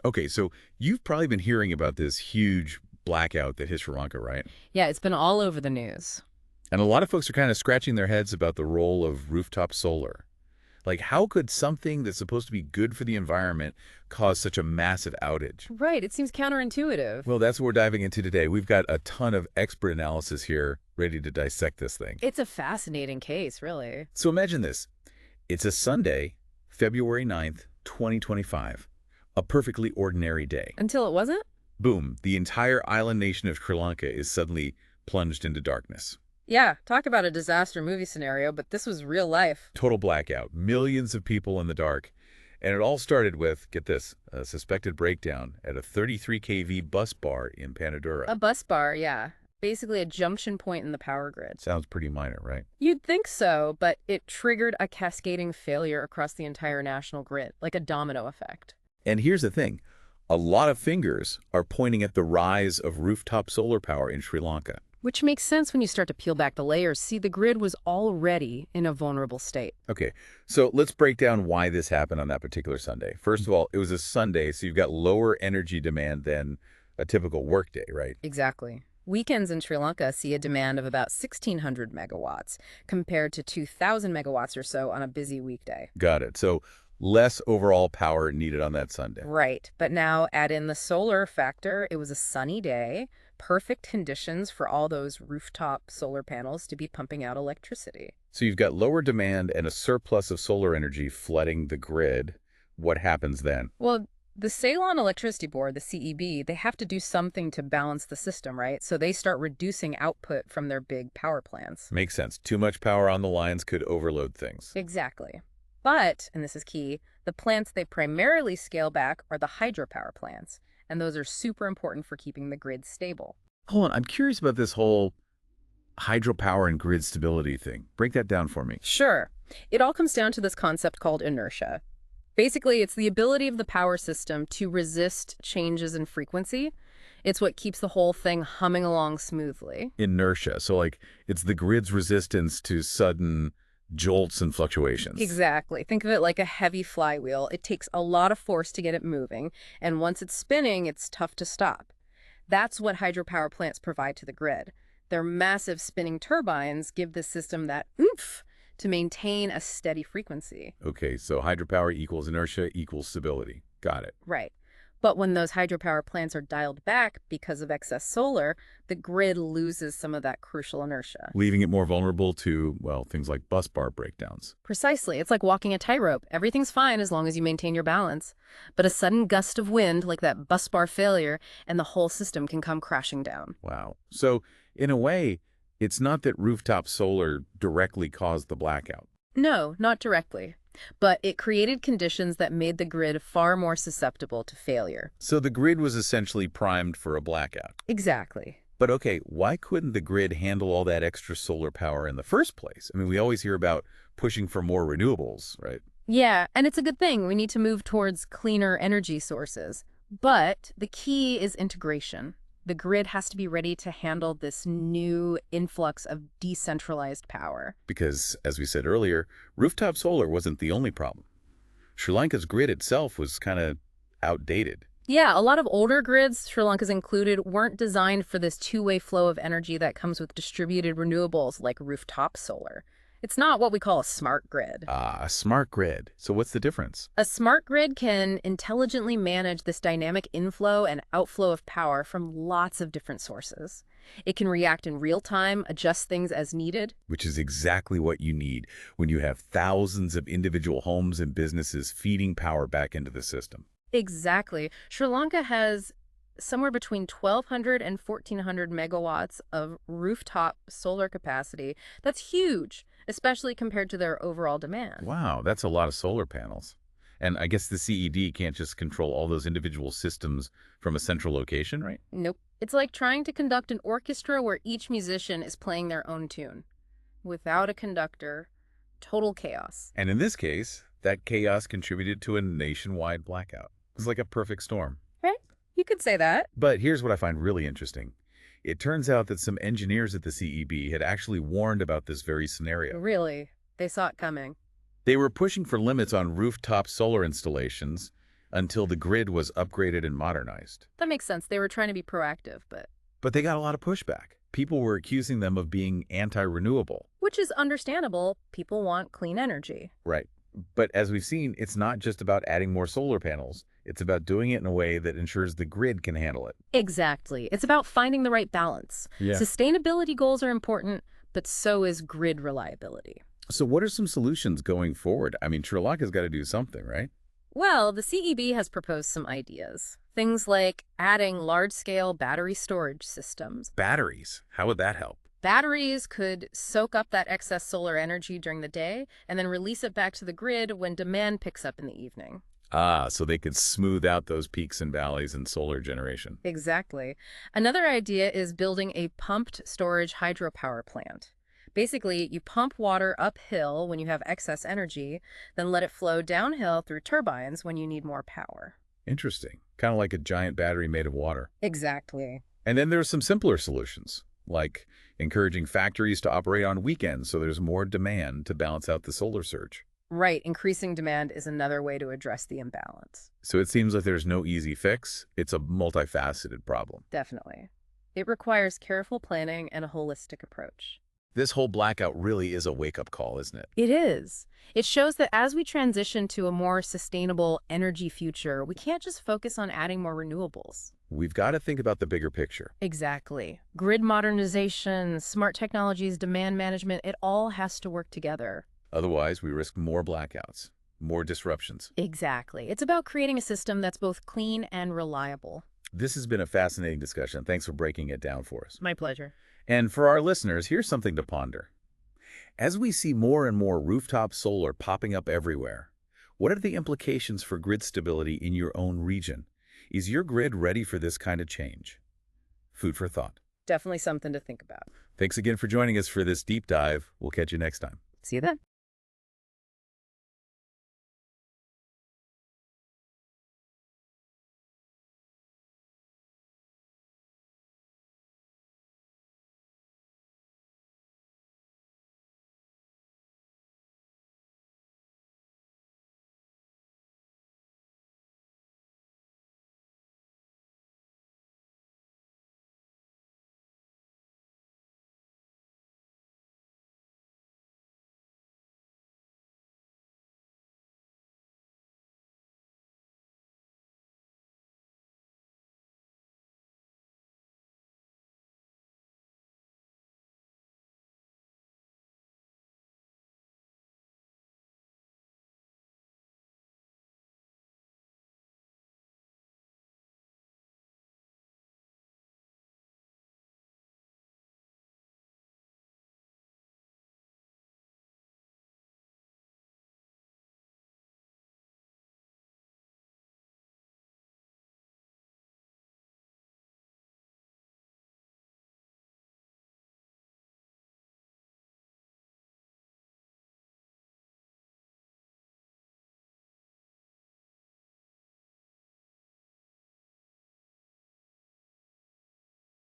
Okay, so you've probably been hearing about this huge blackout that hit Sri Lanka, right? Yeah, it's been all over the news. And a lot of folks are kind of scratching their heads about the role of rooftop solar. Like, how could something that's supposed to be good for the environment cause such a massive outage? Right, it seems counterintuitive. Well, that's what we're diving into today. We've got a ton of expert analysis here ready to dissect this thing. It's a fascinating case, really. So imagine this. It's a Sunday, February 9th, 2025. A perfectly ordinary day. Until it wasn't? Boom, the entire island nation of Sri Lanka is suddenly plunged into darkness. Yeah, talk about a disaster movie scenario, but this was real life. Total blackout, millions of people in the dark. And it all started with, get this, a suspected breakdown at a 33 kV bus bar in Panadura. A bus bar, yeah. Basically a junction point in the power grid. Sounds pretty minor, right? You'd think so, but it triggered a cascading failure across the entire national grid, like a domino effect. And here's the thing. A lot of fingers are pointing at the rise of rooftop solar power in Sri Lanka. Which makes sense when you start to peel back the layers. See, the grid was already in a vulnerable state. Okay, so let's break down why this happened on that particular Sunday. First of all, it was a Sunday, so you've got lower energy demand than a typical workday, right? Exactly. Weekends in Sri Lanka see a demand of about 1,600 megawatts, compared to 2,000 megawatts or so on a busy weekday. Got it. So less overall power needed on that Sunday. Right, but now add in the solar factor. It was a sunny day, perfect conditions for all those rooftop solar panels to be pumping out electricity. So you've got lower demand and a surplus of solar energy flooding the grid. What happens then? Well, the Ceylon Electricity Board, the CEB, they have to do something to balance the system, right? So they start reducing output from their big power plants. Makes sense. Too much power on the lines could overload things. Exactly. But, and this is key, the plants they primarily scale back are the hydropower plants, and those are super important for keeping the grid stable. Hold on, I'm curious about this whole hydropower and grid stability thing. Break that down for me. Sure. It all comes down to this concept called inertia. Basically, it's the ability of the power system to resist changes in frequency. It's what keeps the whole thing humming along smoothly. Inertia. So like it's the grid's resistance to sudden jolts and fluctuations. Exactly. Think of it like a heavy flywheel. It takes a lot of force to get it moving, and once it's spinning, it's tough to stop. That's what hydropower plants provide to the grid. Their massive spinning turbines give the system that oomph to maintain a steady frequency. Okay, so hydropower equals inertia equals stability. Got it. Right. But when those hydropower plants are dialed back because of excess solar, the grid loses some of that crucial inertia. Leaving it more vulnerable to, well, things like bus bar breakdowns. Precisely. It's like walking a tightrope. Everything's fine as long as you maintain your balance. But a sudden gust of wind, like that bus bar failure, and the whole system can come crashing down. Wow. So, in a way, it's not that rooftop solar directly caused the blackout. No, not directly. But it created conditions that made the grid far more susceptible to failure. So the grid was essentially primed for a blackout. Exactly. But okay, why couldn't the grid handle all that extra solar power in the first place? I mean, we always hear about pushing for more renewables, right? Yeah, and it's a good thing. We need to move towards cleaner energy sources. But the key is integration. The grid has to be ready to handle this new influx of decentralized power. Because, as we said earlier, rooftop solar wasn't the only problem. Sri Lanka's grid itself was kind of outdated. Yeah, a lot of older grids, Sri Lanka's included, weren't designed for this two-way flow of energy that comes with distributed renewables like rooftop solar. It's not what we call a smart grid. Ah, a smart grid. So what's the difference? A smart grid can intelligently manage this dynamic inflow and outflow of power from lots of different sources. It can react in real time, adjust things as needed. Which is exactly what you need when you have thousands of individual homes and businesses feeding power back into the system. Exactly. Sri Lanka has somewhere between 1,200 and 1,400 megawatts of rooftop solar capacity. That's huge, especially compared to their overall demand. Wow, that's a lot of solar panels. And I guess the CED can't just control all those individual systems from a central location, right? Nope. It's like trying to conduct an orchestra where each musician is playing their own tune. Without a conductor, total chaos. And in this case, that chaos contributed to a nationwide blackout. It was like a perfect storm. Right? You could say that. But here's what I find really interesting. It turns out that some engineers at the CEB had actually warned about this very scenario. Really? They saw it coming. They were pushing for limits on rooftop solar installations until the grid was upgraded and modernized. That makes sense. They were trying to be proactive, but But they got a lot of pushback. People were accusing them of being anti-renewable. which is understandable. People want clean energy. Right. But as we've seen, it's not just about adding more solar panels. It's about doing it in a way that ensures the grid can handle it. Exactly. It's about finding the right balance. Yeah. Sustainability goals are important, but so is grid reliability. So what are some solutions going forward? I mean, Sri Lanka's got to do something, right? Well, the CEB has proposed some ideas. Things like adding large-scale battery storage systems. Batteries. How would that help? Batteries could soak up that excess solar energy during the day and then release it back to the grid when demand picks up in the evening. Ah, so they could smooth out those peaks and valleys in solar generation. Exactly. Another idea is building a pumped storage hydropower plant. Basically, you pump water uphill when you have excess energy, then let it flow downhill through turbines when you need more power. Interesting. Kind of like a giant battery made of water. Exactly. And then there's some simpler solutions, like encouraging factories to operate on weekends so there's more demand to balance out the solar surge. Right, increasing demand is another way to address the imbalance. So it seems like there's no easy fix. It's a multifaceted problem. Definitely. It requires careful planning and a holistic approach. This whole blackout really is a wake-up call, isn't it? It is. It shows that as we transition to a more sustainable energy future, we can't just focus on adding more renewables. We've got to think about the bigger picture. Exactly. Grid modernization, smart technologies, demand management, it all has to work together. Otherwise, we risk more blackouts, more disruptions. Exactly. It's about creating a system that's both clean and reliable. This has been a fascinating discussion. Thanks for breaking it down for us. My pleasure. And for our listeners, here's something to ponder. As we see more and more rooftop solar popping up everywhere, what are the implications for grid stability in your own region? Is your grid ready for this kind of change? Food for thought. Definitely something to think about. Thanks again for joining us for this deep dive. We'll catch you next time. See you then.